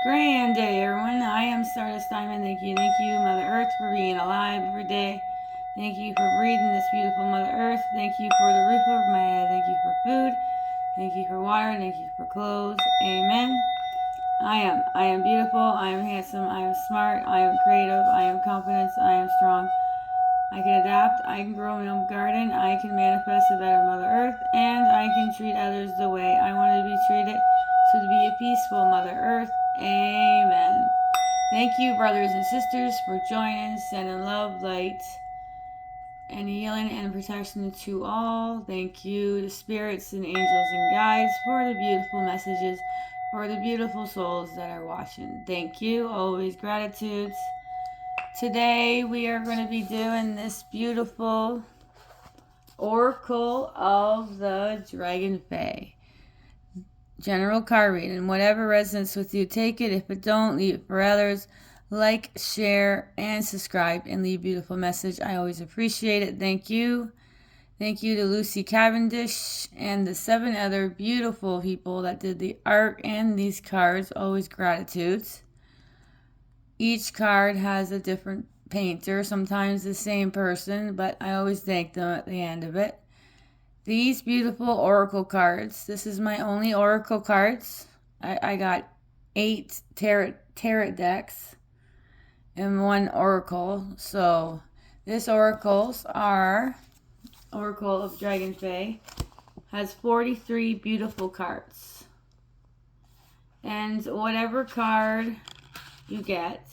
Grand day, everyone. I am Stardust Diamond. Thank you, Mother Earth, for being alive every day. Thank you for breathing this beautiful Mother Earth. Thank you for the roof over my head. Thank you for food. Thank you for water. Thank you for clothes. Amen. I am beautiful. I am handsome. I am smart. I am creative. I am confident. I am strong. I can adapt. I can grow my own garden. I can manifest a better Mother Earth. And I can treat others the way I want to be treated. So to be a peaceful Mother Earth. Amen. Thank you, brothers and sisters, for joining, sending love, light, and healing and protection to all. Thank you, the spirits and angels and guides, for the beautiful messages, for the beautiful souls that are watching. Thank you. Always gratitudes. Today we are going to be doing this beautiful Oracle of the Dragonfae. General card reading. Whatever resonates with you, take it. If it don't, leave it for others. Like, share, and subscribe, and leave a beautiful message. I always appreciate it. Thank you. Thank you to Lucy Cavendish and the 7 other beautiful people that did the art and these cards. Always gratitudes. Each card has a different painter, sometimes the same person, but I always thank them at the end of it. These beautiful oracle cards. This is my only oracle cards. I got 8 tarot decks and 1 oracle. So this oracles are Oracle of Dragonfae has 43 beautiful cards. And whatever card you get,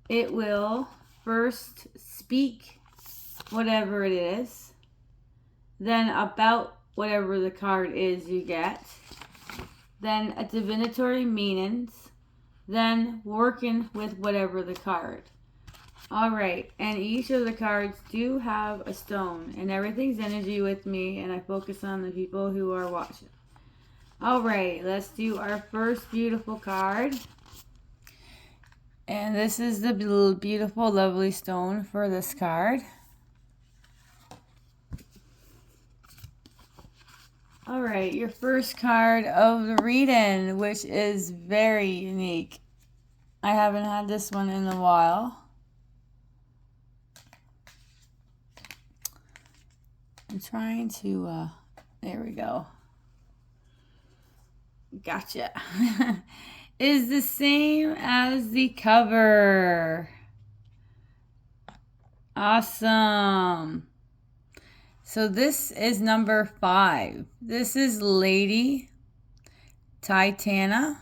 it will first speak whatever it is, then about whatever the card is you get, then a divinatory meanings, then working with whatever the card. Alright, and each of the cards do have a stone, and everything's energy with me, and I focus on the people who are watching. Alright, let's do our first beautiful card. And this is the beautiful, lovely stone for this card. Alright, your first card of the reading, which is very unique. I haven't had this one in a while. I'm trying to, there we go. Gotcha. Is the same as the cover. Awesome. So this is number 5. This is Lady Titania.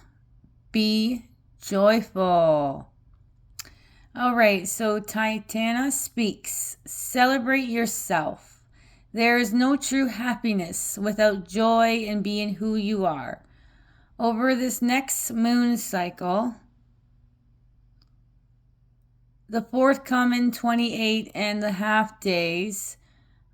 Be joyful. All right, so Titania speaks. Celebrate yourself. There is no true happiness without joy in being who you are. Over this next moon cycle, the forthcoming 28 and a half days,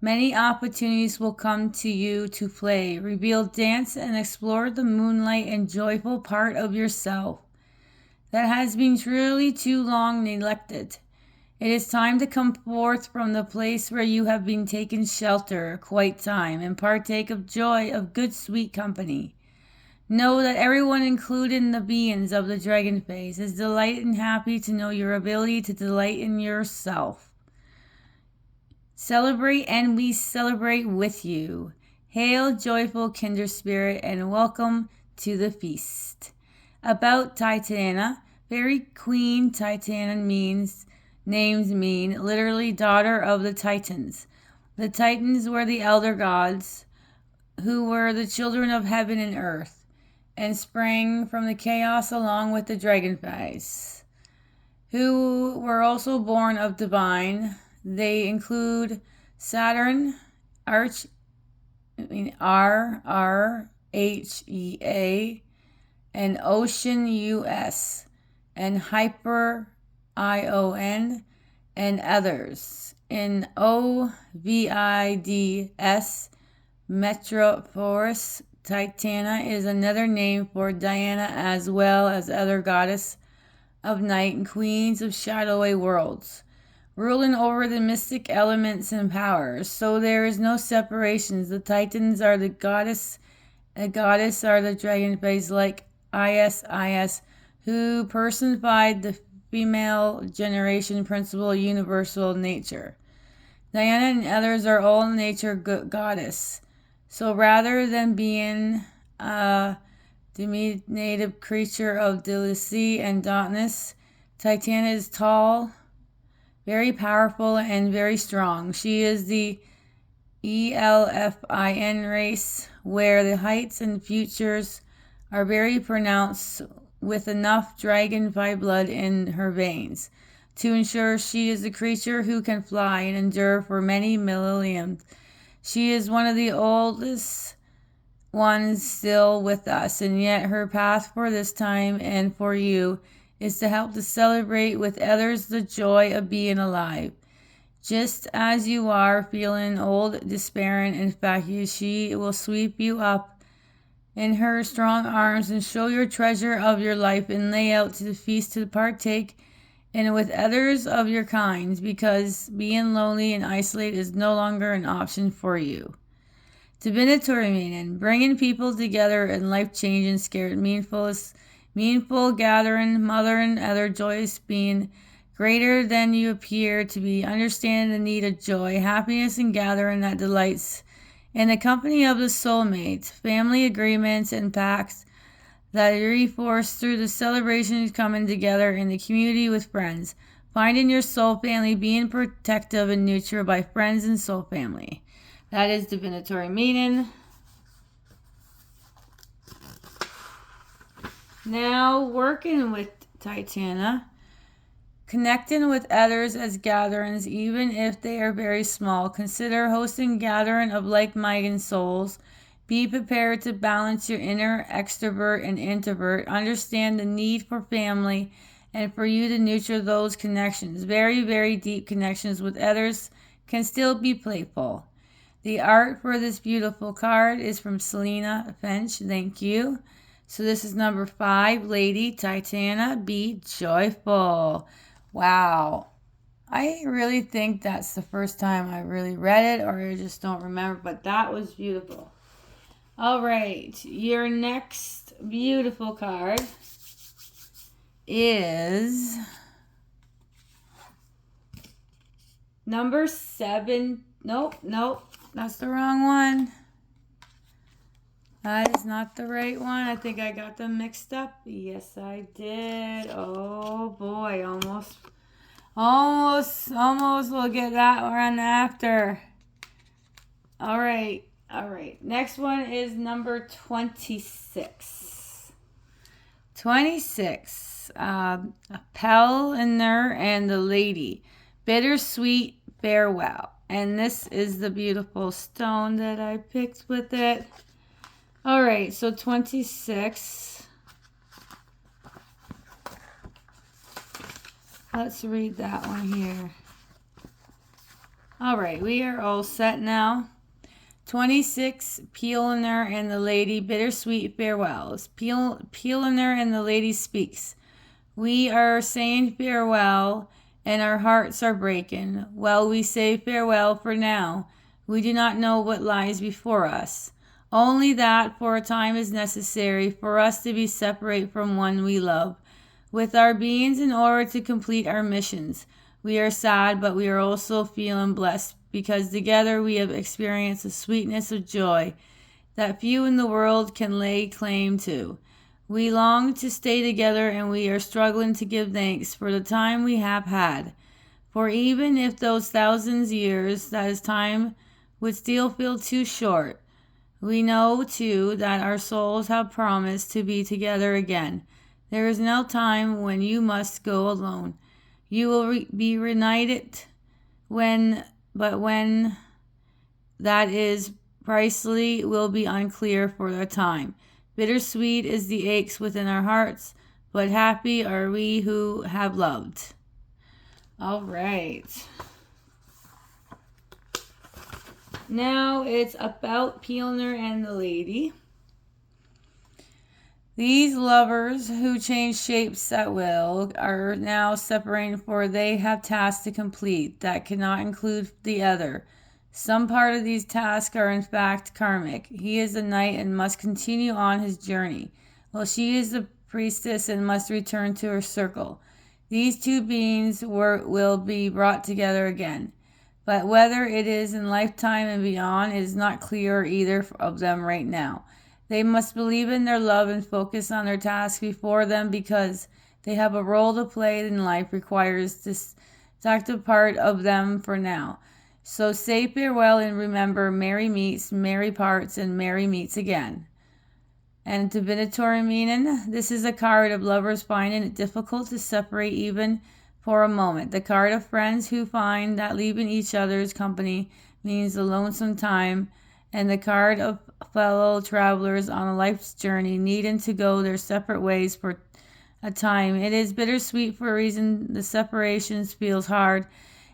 many opportunities will come to you to play, reveal, dance, and explore the moonlight and joyful part of yourself that has been truly too long neglected. It is time to come forth from the place where you have been taking shelter quite time and partake of joy of good sweet company. Know that everyone, including the beings of the Dragonfae, is delighted and happy to know your ability to delight in yourself. Celebrate, and we celebrate with you. Hail, joyful kindred spirit, and welcome to the feast. About Titania, Fairy Queen Titania names mean literally daughter of the Titans. The Titans were the elder gods who were the children of heaven and earth, and sprang from the chaos along with the Dragonflies, who were also born of divine. They include Saturn, RRHEA, and Ocean US, and Hyper ION, and others. In OVIDS, Metropolis, Titania is another name for Diana, as well as other goddess of night and queens of shadowy worlds, ruling over the mystic elements and powers. So there is no separations. The Titans are the goddess A goddess are the dragonfaes like Isis, who personified the female generation principle, universal nature. Diana and others are all nature goddess. So rather than being a diminutive creature of delicacy and darkness, Titania is tall, very powerful, and very strong. She is the Elfin race, where the heights and features are very pronounced, with enough dragonfly blood in her veins to ensure she is a creature who can fly and endure for many millennia. She is one of the oldest ones still with us, and yet her path for this time and for you is to help to celebrate with others the joy of being alive. Just as you are feeling old, despairing, and fatuous, she will sweep you up in her strong arms and show your treasure of your life and lay out to the feast to partake and with others of your kind, because being lonely and isolated is no longer an option for you. Divinatory meaning, bringing people together in life-changing, scared, meaningful gathering, mother and other joyous being greater than you appear to be, understand the need of joy, happiness, and gathering that delights in the company of the soulmates, family agreements, and pacts that are reinforced through the celebrations coming together in the community with friends, finding your soul family, being protective and nurtured by friends and soul family. That is divinatory meaning. Now, working with Titania, connecting with others as gatherings, even if they are very small. Consider hosting gathering of like-minded souls. Be prepared to balance your inner extrovert and introvert. Understand the need for family and for you to nurture those connections. Very, very deep connections with others can still be playful. The art for this beautiful card is from Selena Finch. Thank you. So this is number 5, Lady Titania, be joyful. Wow. I really think that's the first time I really read it, or I just don't remember, but that was beautiful. All right, your next beautiful card is number 7. Nope, that's the wrong one. That is not the right one. I think I got them mixed up. Yes, I did. Oh boy, almost we'll get that one after. All right. Next one is number 26. 26. Pellinor and the Lady. Bittersweet Farewell. And this is the beautiful stone that I picked with it. All right, so 26. Let's read that one here. All right, we are all set now. 26, Pellinor and the Lady, Bittersweet Farewells. Pellinor and the Lady speaks. We are saying farewell, and our hearts are breaking. Well, we say farewell for now. We do not know what lies before us. Only that for a time is necessary for us to be separate from one we love, with our beings in order to complete our missions. We are sad, but we are also feeling blessed, because together we have experienced the sweetness of joy that few in the world can lay claim to. We long to stay together, and we are struggling to give thanks for the time we have had. For even if those thousands years, that is time, would still feel too short, we know, too, that our souls have promised to be together again. There is no time when you must go alone. You will be reunited when that is precisely will be unclear for a time. Bittersweet is the aches within our hearts, but happy are we who have loved. All right. Now it's about Pellinor and the Lady. These lovers who change shapes at will are now separating, for they have tasks to complete that cannot include the other. Some part of these tasks are in fact karmic. He is a knight and must continue on his journey, while she is the priestess and must return to her circle. These two beings will be brought together again. But whether it is in lifetime and beyond, it is not clear either of them right now. They must believe in their love and focus on their task before them because they have a role to play in life requires this active part of them for now. So say farewell and remember Mary meets, Mary parts, and Mary meets again. And divinatory meaning, this is a card of lovers finding it difficult to separate even for a moment. The card of friends who find that leaving each other's company means a lonesome time. And the card of fellow travelers on a life's journey needing to go their separate ways for a time. It is bittersweet for a reason the separation feels hard.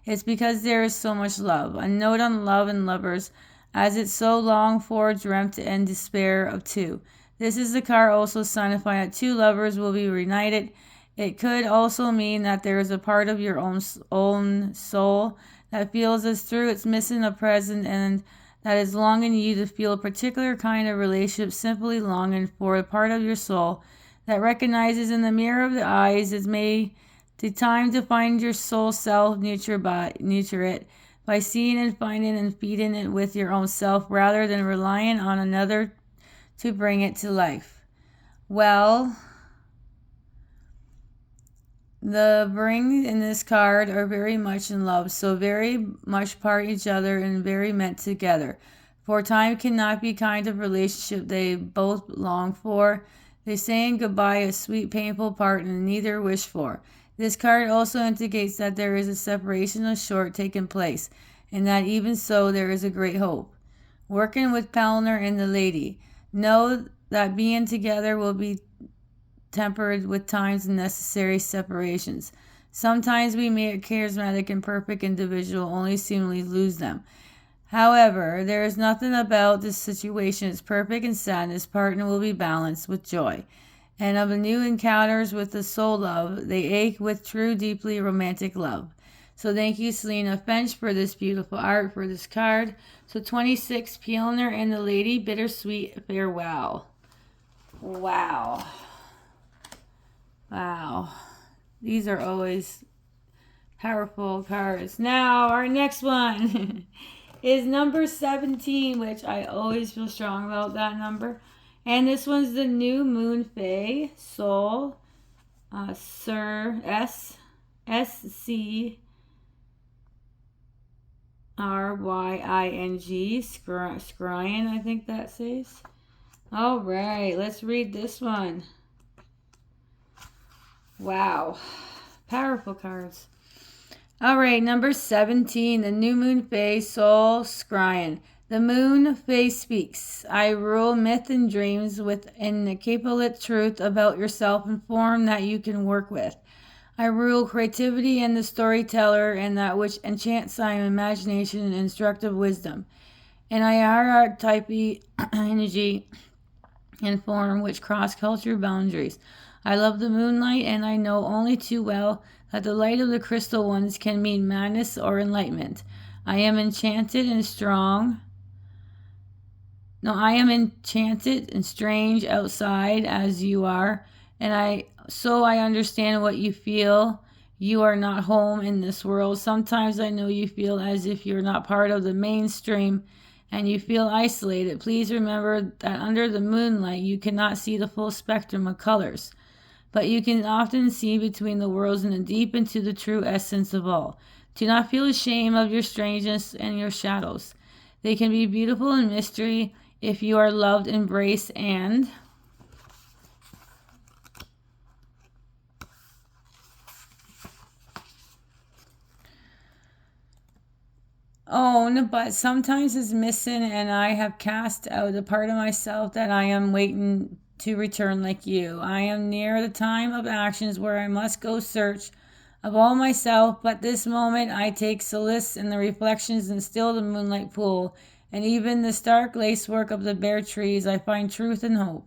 It's because there is so much love. A note on love and lovers, as it's so long for, dreamt, and despair of two. This is the card also signifying that two lovers will be reunited. It could also mean that there is a part of your own soul that feels as through it's missing a present and that is longing you to feel a particular kind of relationship, simply longing for a part of your soul that recognizes in the mirror of the eyes is made the time to find your soul self, nurture it by seeing and finding and feeding it with your own self rather than relying on another to bring it to life. Well, the bring in this card are very much in love, so very much part each other and very meant together. For time cannot be kind of relationship they both long for. They saying goodbye a sweet, painful part and neither wish for. This card also indicates that there is a separation of sort taking place, and that even so there is a great hope. Working with Palmer and the lady. Know that being together will be tempered with times and necessary separations. Sometimes we meet a charismatic and perfect individual, only seemingly lose them. However, there is nothing about this situation as perfect and sadness. Partner will be balanced with joy. And of the new encounters with the soul love, they ache with true, deeply romantic love. So thank you, Selena Finch, for this beautiful art, for this card. So 26, Palmer and the Lady, Bittersweet Farewell. Wow. Wow. These are always powerful cards. Now, our next one is number 17, which I always feel strong about that number. And this one's the New Moon Fae Soul, Sir SCRYING, Scryin, I think that says. All right, let's read this one. Wow, powerful cards. All right, number 17, the New Moon Fae Soul Scryin. The moon face speaks. I rule myth and dreams with an incapable truth about yourself and form that you can work with. I rule creativity and the storyteller and that which enchants time, imagination, and instructive wisdom. And I are archetype energy and form which cross culture boundaries. I love the moonlight and I know only too well that the light of the crystal ones can mean madness or enlightenment. I am enchanted and strong. I am enchanted and strange outside as you are, and I understand what you feel. You are not home in this world. Sometimes I know you feel as if you're not part of the mainstream and you feel isolated. Please remember that under the moonlight you cannot see the full spectrum of colors, but you can often see between the worlds and deep into the true essence of all. Do not feel ashamed of your strangeness and your shadows. They can be beautiful in mystery if you are loved, embraced, and owned, but sometimes it's missing, and I have cast out a part of myself that I am waiting to return like you. I am near the time of actions where I must go search of all myself, but this moment I take solace in the reflections and still the moonlight pool, and even the stark lacework of the bare trees, I find truth and hope.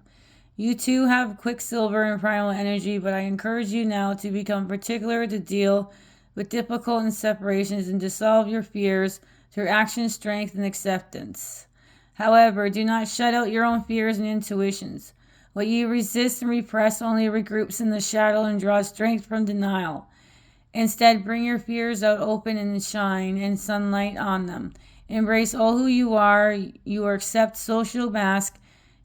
You too have quicksilver and primal energy, but I encourage you now to become particular to deal with difficult and separations and dissolve your fears through action, strength, and acceptance. However, do not shut out your own fears and intuitions. What you resist and repress only regroups in the shadow and draws strength from denial. Instead, bring your fears out open and shine and sunlight on them. Embrace all who you are. Your accept social mask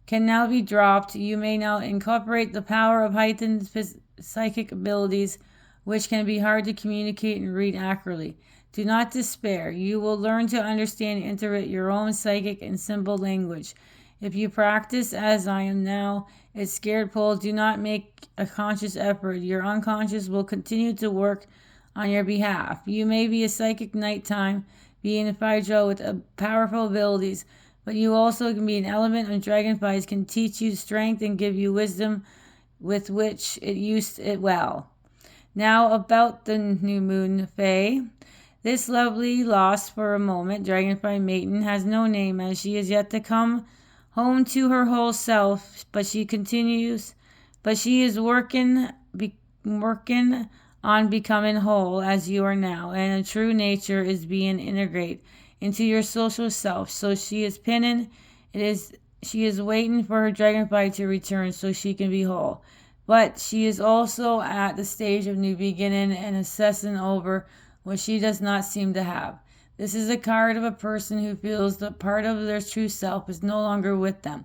can now be dropped. You may now incorporate the power of heightened psychic abilities, which can be hard to communicate and read accurately. Do not despair. You will learn to understand and interpret your own psychic and symbol language. If you practice as I am now, it's scared pull. Do not make a conscious effort. Your unconscious will continue to work on your behalf. You may be a psychic nighttime being a Phaedra with powerful abilities, but you also can be an element of Dragonfae, can teach you strength and give you wisdom with which it used it well. Now about the new moon Fae. This lovely lost for a moment Dragonfly maiden has no name, as she is yet to come home to her whole self, but she is working on becoming whole as you are now, and a true nature is being integrated into your social self. So she is she is waiting for her dragonfly to return so she can be whole. But she is also at the stage of new beginning and assessing over what she does not seem to have. This is a card of a person who feels that part of their true self is no longer with them.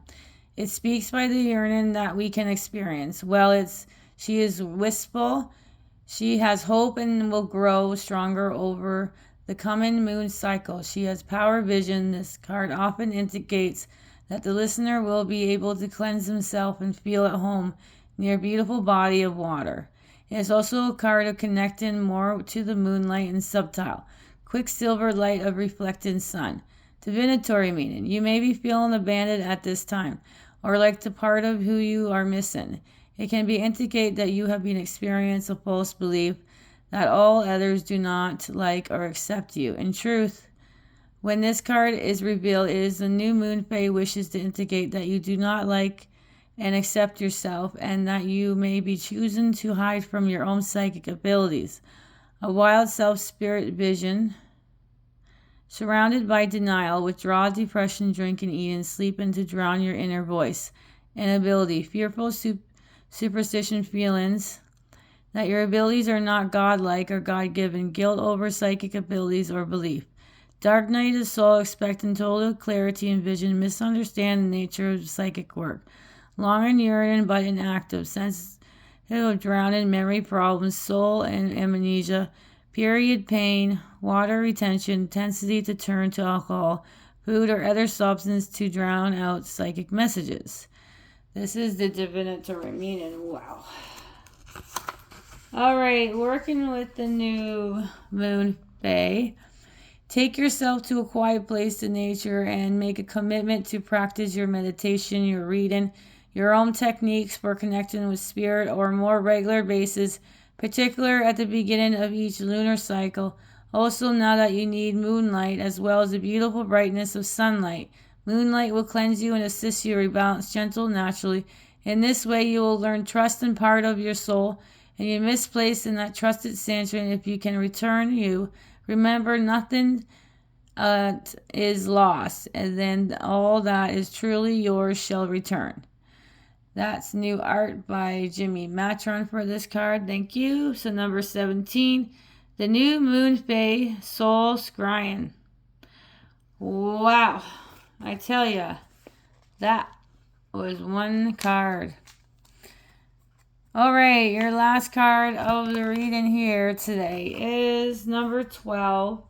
It speaks by the yearning that we can experience. She is wistful. She has hope and will grow stronger over the coming moon cycle. She has power vision. This card often indicates that the listener will be able to cleanse himself and feel at home near a beautiful body of water. It is also a card of connecting more to the moonlight and subtle, quicksilver light of reflecting sun. Divinatory meaning. You may be feeling abandoned at this time, or like the part of who you are missing. It can be indicate that you have been experiencing a false belief that all others do not like or accept you. In truth, when this card is revealed, it is the new moon Fae wishes to indicate that you do not like and accept yourself, and that you may be choosing to hide from your own psychic abilities. A wild self-spirit vision, surrounded by denial, withdraw, depression, drinking, eating, sleeping to drown your inner voice and ability, fearful superstition feelings that your abilities are not godlike or God-given, guilt over psychic abilities or belief. Dark night of soul, expecting total clarity and vision, misunderstand the nature of psychic work. Long and yearning but inactive, sensitive of drowning, memory problems, soul and amnesia, period pain, water retention, tendency to turn to alcohol, food, or other substance to drown out psychic messages. This is the divinatory meaning. Wow. All right, working with the new moon Fae. Take yourself to a quiet place in nature and make a commitment to practice your meditation, your reading, your own techniques for connecting with spirit or more regular basis, particularly at the beginning of each lunar cycle. Also, now that you need moonlight as well as the beautiful brightness of sunlight. Moonlight will cleanse you and assist you to rebalance gentle naturally. In this way, you will learn trust in part of your soul, and you misplaced in that trusted sanctuary. If you can return you, remember nothing is lost, and then all that is truly yours shall return. That's new art by Jimmy Matron for this card. Thank you. So number 17, the new moon Fae soul scrying. Wow. I tell ya, that was one card. All right, your last card of the reading here today is number 12,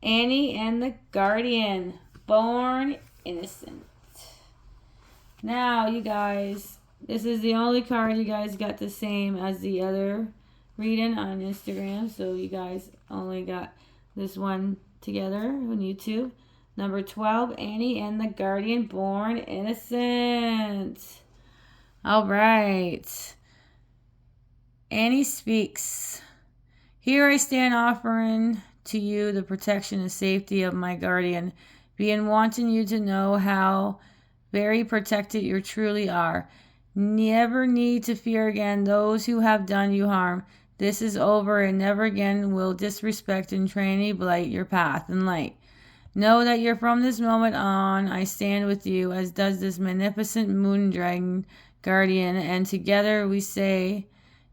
Annie and the Guardian, Born Innocent. Now, you guys, this is the only card you guys got the same as the other reading on Instagram, so you guys only got this one together on YouTube. Number 12, Annie and the Guardian, Born Innocent. All right. Annie speaks. Here I stand offering to you the protection and safety of my guardian, being wanting you to know how very protected you truly are. Never need to fear again those who have done you harm. This is over, and never again will disrespect and tyranny blight your path and light. Know that you're from this moment on. I stand with you, as does this magnificent moon dragon guardian, and together we say,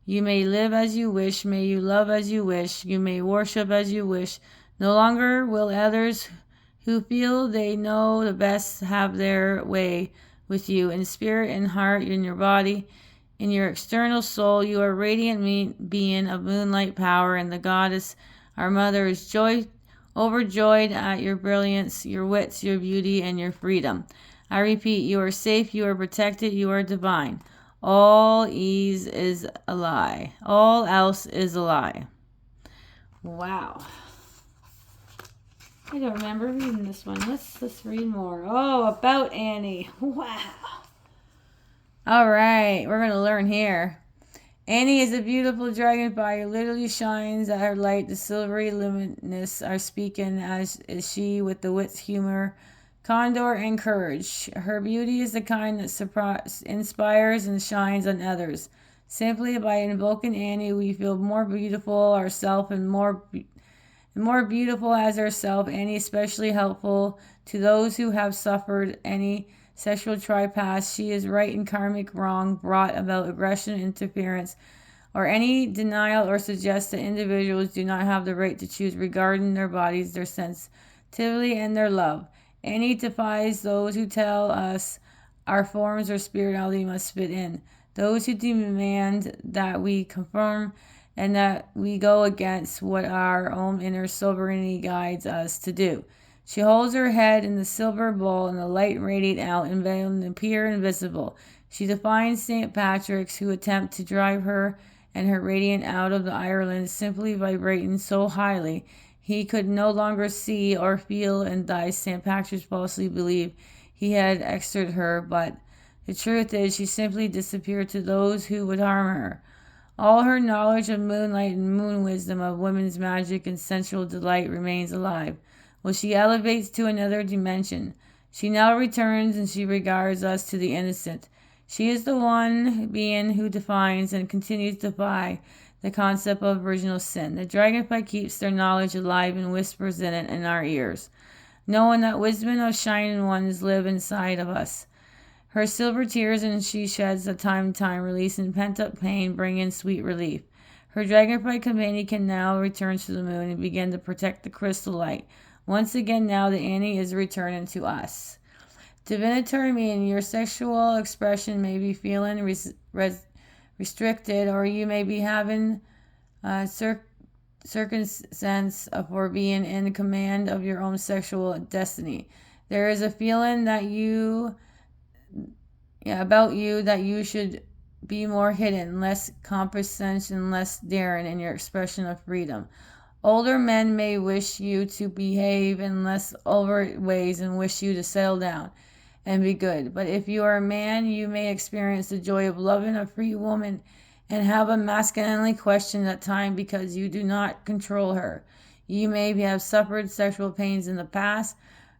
you may live as you wish, may you love as you wish, you may worship as you wish. No longer will others who feel they know the best have their way with you in spirit and heart, in your body, in your external soul. You are radiant being of moonlight power, and the goddess, our mother, is overjoyed at your brilliance, your wits, your beauty, and your freedom. I repeat, you are safe, you are protected, you are divine. All ease is a lie. All else is a lie. Wow. I don't remember reading this one. Let's read more. Oh, about Annie. Wow. All right, we're going to learn here. Annie is a beautiful dragonfly who literally shines at her light. The silvery luminous are speaking, as is she, with the wit's humor, condor, and courage. Her beauty is the kind that inspires and shines on others. Simply by invoking Annie, we feel more beautiful ourselves and more beautiful as ourselves. Annie is especially helpful to those who have suffered any sexual trespass. She is right in karmic wrong brought about aggression, interference, or any denial, or suggests that individuals do not have the right to choose regarding their bodies, their sensitivity, and their love. Annie defies those who tell us our forms or spirituality must fit in, those who demand that we conform and that we go against what our own inner sovereignty guides us to do. She holds her head in the silver bowl, and the light radiate out, enveiled and appear invisible. She defies St. Patrick's, who attempt to drive her and her radiant out of the Ireland, simply vibrating so highly he could no longer see or feel, and thus St. Patrick falsely believed he had extorted her, but the truth is she simply disappeared to those who would harm her. All her knowledge of moonlight and moon wisdom, of women's magic and sensual delight, remains alive. Well, she elevates to another dimension. She now returns, and she regards us to the innocent. She is the one being who defines and continues to defy the concept of original sin. The dragonfly keeps their knowledge alive and whispers in it in our ears, knowing that wisdom of shining ones live inside of us. Her silver tears, and she sheds at time to time, releasing pent-up pain, bringing sweet relief. Her dragonfly companion can now return to the moon and begin to protect the crystal light. Once again, now that Annie is returning to us. Divinatory meaning: your sexual expression may be feeling restricted, or you may be having circumstance for being in command of your own sexual destiny. There is a feeling that about you that you should be more hidden, less condescension, less daring in your expression of freedom. Older men may wish you to behave in less overt ways and wish you to settle down and be good. But if you are a man, you may experience the joy of loving a free woman and have a masculinely questioned at times because you do not control her. You may have suffered sexual pains in the past,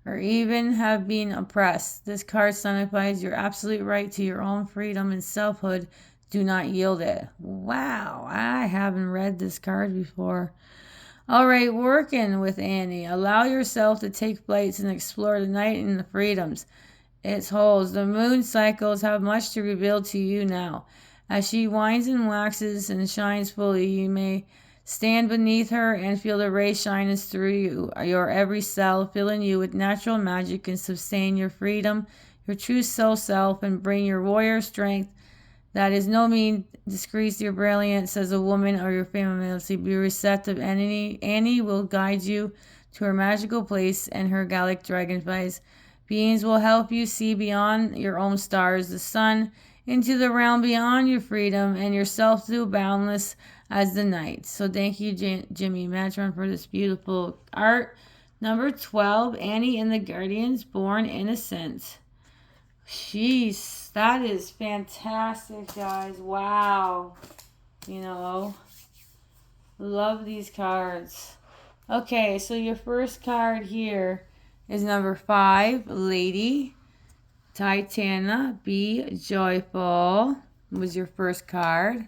or even have been oppressed. This card signifies your absolute right to your own freedom and selfhood. Do not yield it. Wow, I haven't read this card before. All right, working with Annie. Allow yourself to take flights and explore the night and the freedoms it holds. The moon cycles have much to reveal to you now. As she winds and waxes and shines fully, you may stand beneath her and feel the ray shining through you, your every cell, filling you with natural magic and sustain your freedom, your true soul self, and bring your warrior strength. That is no mean decrease your brilliance as a woman or your femininity. Be receptive. Annie will guide you to her magical place, and her galactic dragonflies beings will help you see beyond your own stars, the sun, into the realm beyond your freedom, and yourself through boundless as the night. So thank you, Jimmy Matron, for this beautiful art. Number 12, Annie and the Guardians, Born Innocent. Jeez, that is fantastic, guys. Wow. Love these cards. Okay, so your first card here is number 5, Lady Titania, Be Joyful, was your first card.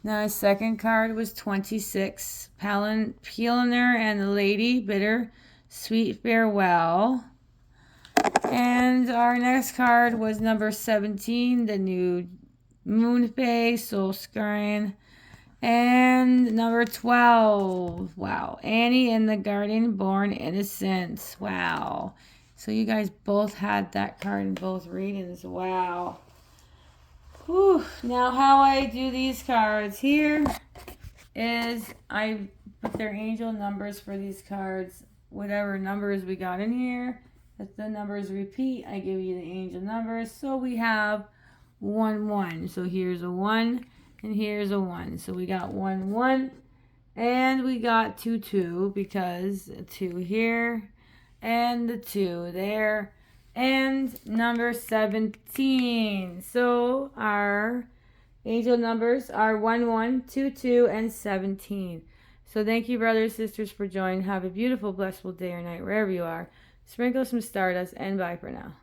Now, the second card was 26, Pelener and the Lady, Bitter Sweet Farewell. And our next card was number 17, the new Moonfae, Soul Scurrying. And number 12, wow, Annie in the Garden, Born Innocent. Wow. So you guys both had that card in both readings. Wow. Whew. Now how I do these cards here is I put their angel numbers for these cards. Whatever numbers we got in here, if the numbers repeat, I give you the angel numbers. So we have 1, 1. So here's a 1 and here's a 1. So we got 1, 1 and we got 2, 2 because 2 here and the 2 there and number 17. So our angel numbers are 1, 1, 2, 2, and 17. So thank you, brothers, sisters, for joining. Have a beautiful, blessed day or night, wherever you are. Sprinkle some stardust, and bye for now.